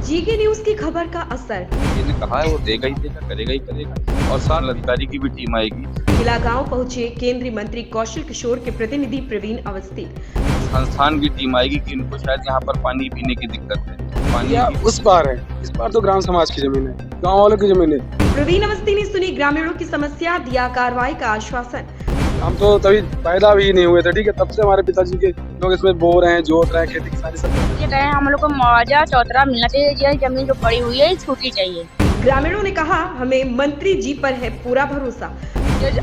GK news की खबर का असर। ने कहा है वो देगा ही देगा, करेगा ही करेगा। और साथ अधिकारी की भी टीम आएगी। किला गांव पहुंचे केंद्रीय मंत्री कौशल किशोर के प्रतिनिधि प्रवीण अवस्थी। संस्थान की टीम आएगी कि इनको शायद यहाँ पर पानी पीने की दिक्कत है। पानी या उस बार है, इस बार तो ग्राम समाज की जमीन है, गांव वालों की जमीन है। प्रवीण अवस्थी ने सुनी ग्रामीणों की समस्या, दिया कार्रवाई का आश्वासन। हम तो तभी पैदा भी नहीं हुए थे, ठीक है, तब से हमारे पिताजी के लोग इसमें बो रहे हैं, जोत रहे हैं, खेती किसानी सब। ये कहे हम लोग को मुआवजा चौतरा मिलना चाहिए। यह जमीन जो पड़ी हुई है छूटी चाहिए। ग्रामीणों ने कहा, हमें मंत्री जी पर है पूरा भरोसा।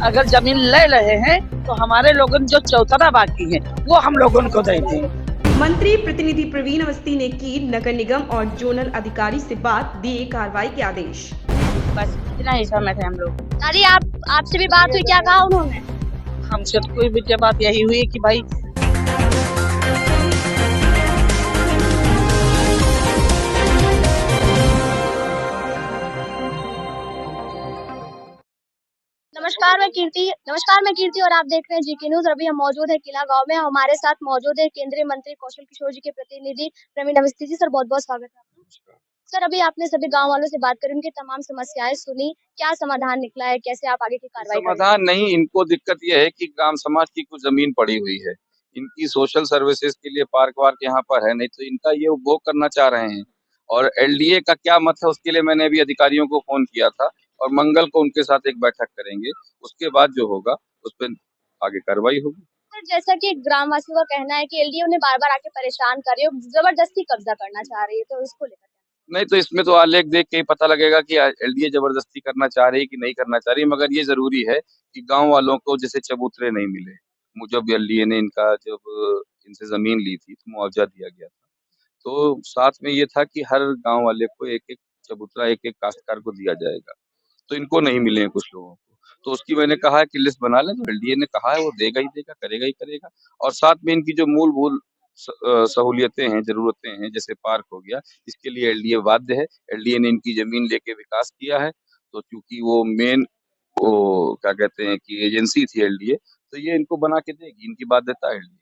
अगर जमीन ले रहे हैं तो हमारे लोगों जो चौतरा बाकी है वो हम लोगों को देंगे। मंत्री प्रतिनिधि प्रवीण अवस्थी ने की नगर निगम और जोनल अधिकारी से बात, दिए कार्रवाई के आदेश। बस इतना ही समय थे हम लोग। दादी आपसे भी बात हुई, क्या कहा उन्होंने? हमसे तो कोई भी बात यही हुई कि भाई नमस्कार मैं कीर्ति और आप देख रहे हैं जीके न्यूज। अभी हम मौजूद है किला गांव में। हमारे साथ मौजूद है केंद्रीय मंत्री कौशल किशोर जी के प्रतिनिधि प्रवीण अवस्थी जी। सर बहुत बहुत स्वागत है आपका। सर अभी आपने सभी गांव वालों से बात करी, उनकी तमाम समस्याएं सुनी, क्या समाधान निकला है, कैसे आप आगे की कार्रवाई करेंगे? समाधान नहीं, इनको दिक्कत यह है कि ग्राम समाज की कुछ जमीन पड़ी हुई है, इनकी सोशल सर्विसेज के लिए पार्क वार्क यहाँ पर है नहीं, तो इनका ये उपभोग करना चाह रहे हैं। और एलडीए का क्या मत है उसके लिए मैंने अभी अधिकारियों को फोन किया था और मंगल को उनके साथ एक बैठक करेंगे। उसके बाद जो होगा उस पर आगे कार्रवाई होगी। सर जैसा कि ग्रामवासियों का कहना है कि एलडीओ ने बार-बार आके परेशान कर रही है, जबरदस्ती कब्जा करना चाह रही है, तो इसको लेकर नहीं तो इसमें तो आलेख देख के ही पता लगेगा कि एलडीए जबरदस्ती करना चाह रही है कि नहीं करना चाह रही है। मगर ये जरूरी है कि गांव वालों को जैसे चबूतरे नहीं मिले, जब एलडीए ने जब इनसे जमीन ली थी तो मुआवजा दिया गया था, तो साथ में ये था कि हर गांव वाले को एक एक चबूतरा एक एक काश्तकार को दिया जाएगा, तो इनको नहीं मिले हैं कुछ लोगों को। तो उसकी मैंने कहा है कि लिस्ट बना लें, तो एलडीए ने कहा है वो देगा ही देगा, करेगा ही करेगा। और साथ में इनकी जो मूलभूत सहूलियतें हैं, जरूरतें हैं, जैसे पार्क हो गया, इसके लिए एलडीए बाध्य है। एलडीए ने इनकी जमीन लेके विकास किया है, तो चूंकि वो मेन वो क्या कहते हैं कि एजेंसी थी एलडीए, तो ये इनको बना के देगी, इनकी बाध्यता है एलडीए।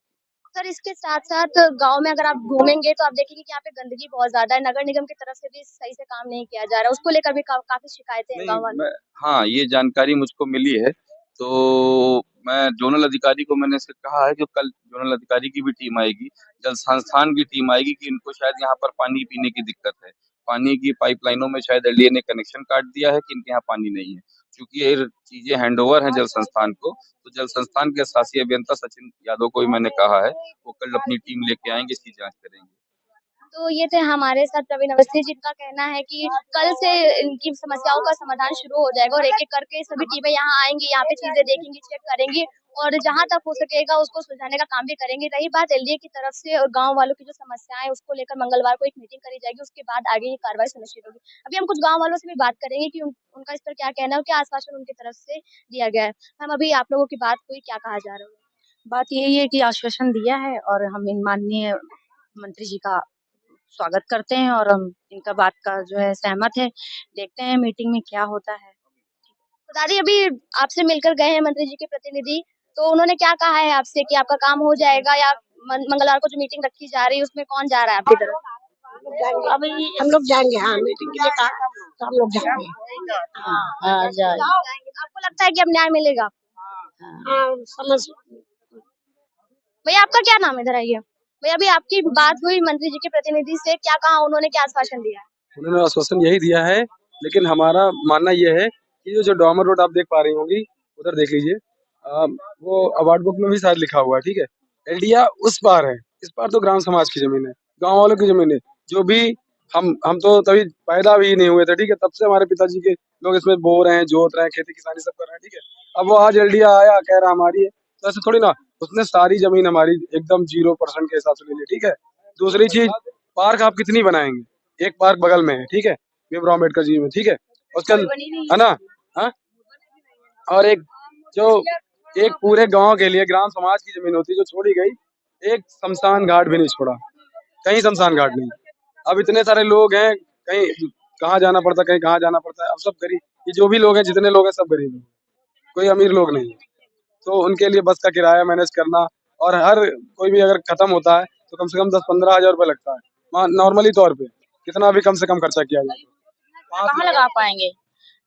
सर इसके साथ-साथ गाँव में अगर आप घूमेंगे तो आप देखेंगे कि यहाँ पे गंदगी बहुत ज़्यादा है। नगर निगम की तरफ से भी सही से काम नहीं किया जा रहा है। उसको लेकर भी काफ़ी शिकायतें हैं नहीं गाँव वालों मैं हाँ, ये जानकारी मुझको मिली है, तो मैं जोनल अधिकारी को मैंने से कहा है कि कल जोनल अधिकारी की भी टीम आएगी, जल संस्थान की टीम आएगी कि इनको शायद यहाँ पर पानी पीने की दिक्कत है। पानी की पाइपलाइनों में शायद एलडीए ने कनेक्शन काट दिया है कि इनके यहाँ पानी नहीं है। क्योंकि ये चीजें हैंडओवर हैं जल संस्थान को, तो जल संस्थान के शासी अभियंता सचिन यादव को भी मैंने कहा है, वो कल अपनी टीम लेके आएंगे, इसकी जाँच करेंगे। तो ये थे हमारे साथ प्रवीण अवस्थी, जिनका कहना है कि कल से इनकी समस्याओं का समाधान शुरू हो जाएगा और एक-एक करके सभी टीमें यहाँ आएँगी, यहाँ पे चीज़ें देखेंगी, चेक करेंगी और जहाँ तक हो सकेगा उसको सुलझाने का काम भी करेंगी। रही बात एलडीए की तरफ से और गाँव वालों की जो समस्याएँ हैं, उसको लेकर मंगलवार को एक मीटिंग करी जाएगी, उसके बाद आगे की कार्रवाई सुनिश्चित होगी। अभी हम कुछ गाँव वालों से भी बात करेंगे कि उनका इस पर क्या कहना है और क्या आश्वासन उनकी तरफ से दिया गया है। मैम अभी आप लोगों की बात हुई, क्या कहा जा रहा है? बात यही है कि आश्वासन दिया है और हम इन माननीय मंत्री जी का स्वागत करते हैं और हम इनका बात का जो है सहमत है। देखते हैं मीटिंग में क्या होता है। तो दादी अभी आपसे मिलकर गए हैं मंत्री जी के प्रतिनिधि, तो उन्होंने क्या कहा है आपसे कि आपका काम हो जाएगा या मंगलवार को जो मीटिंग रखी जा रही है उसमें कौन जा रहा है आपकी तरफ? अभी हम लोग जाएंगे, हाँ मीटिंग के लिए कहा तो हम लोग जाएंगे। हाँ जाएंगे। आपको लगता है कि अब न्याय मिलेगा? हाँ समझ। भैया आपका क्या नाम है? इधर आइए। भैया अभी आपकी बात हुई मंत्री जी के प्रतिनिधि से, क्या कहा उन्होंने, क्या आश्वासन दिया? उन्होंने आश्वासन यही दिया है, लेकिन हमारा मानना यह है कि जो डॉमर रोड आप देख पा रही होंगी, उधर देख लीजिए, वो अवार्ड बुक में भी शायद लिखा हुआ है, ठीक है। एलडीए उस पार है, इस पार तो ग्राम समाज की जमीन है, गांव वालों की जमीन है। जो भी हम तो तभी पैदा भी नहीं हुए थे, ठीक है, तब से हमारे पिताजी के लोग इसमें बो रहे हैं, जोत रहे हैं, खेती किसानी सब कर रहे हैं, ठीक है। अब वो आज एलडीए आया कह रहा हमारी है, तो ऐसे थोड़ी ना, उसने सारी जमीन हमारी एकदम 0% के हिसाब से ले ली, ठीक है। दूसरी चीज, पार्क आप कितनी बनाएंगे? एक पार्क बगल में है, ठीक है, भीमराव अम्बेडकर जी में, ठीक है, उसका है ना, हाँ। और एक जो एक पूरे गांव के लिए ग्राम समाज की जमीन होती है जो छोड़ी गई, एक शमशान घाट भी नहीं छोड़ा, कहीं शमशान घाट नहीं। अब इतने सारे लोग हैं, कहीं कहाँ जाना पड़ता, कहीं कहाँ जाना पड़ता है। अब सब गरीब, ये जो भी लोग हैं, जितने लोग हैं सब गरीब हैं, कोई अमीर लोग नहीं है। तो उनके लिए बस का किराया मैनेज करना, और हर कोई भी अगर खत्म होता है तो कम से कम 10-15 हज़ार रुपये लगता है नॉर्मली तौर पे, कितना भी कम से कम खर्चा किया जाए। कहाँ लगा पाएंगे।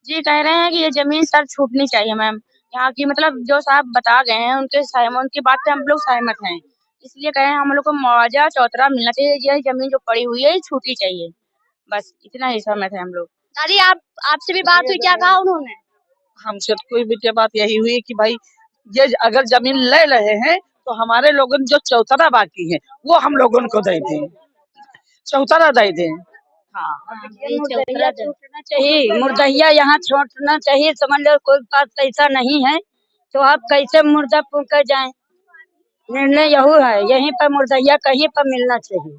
जी कह रहे हैं कि ये जमीन सर छूटनी चाहिए मैम। यहाँ की मतलब जो साहब बता गए हैं उनकी बात पे हम लोग सहमत हैं। इसलिए कह रहे हैं हम लोग को मुआवजा चौतरा मिलना चाहिए। ये जमीन जो पड़ी हुई है ये छूटनी चाहिए। बस इतना ही सहमत है हम लोग। दादी आपसे भी बात हुई, क्या कहा उन्होंने? हमसे तो कोई भी क्या बात यही हुई कि भाई ये अगर जमीन ले रहे हैं तो हमारे लोगन जो चौतरा बाकी है वो हम लोगन को दे दें, चौतरा दे दें। हाँ ये चौतरा छूटना चाहिए, मुर्दैया यहाँ छोड़ना चाहिए। समझ लो कोई पास पैसा नहीं है तो आप कैसे मुर्दा कर जाए। निर्णय यही है, यहीं पर मुर्दैया कहीं पर मिलना चाहिए।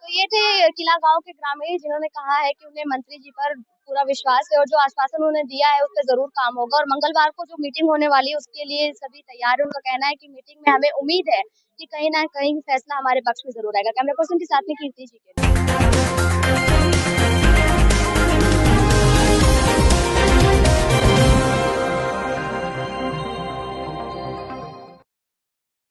तो ये थे किला गांव के ग्रामीण जिन्होंने कहा है कि उन्हें मंत्री जी पर पूरा विश्वास है और जो आश्वासन उन्होंने दिया है उस पर जरूर काम होगा। और मंगलवार को जो मीटिंग होने वाली है उसके लिए सभी तैयार है। उनका कहना है कि मीटिंग में हमें उम्मीद है कि कहीं ना कहीं फैसला हमारे पक्ष में जरूर आएगा। कैमरा पर्सन के साथ में कीर्ति जी के।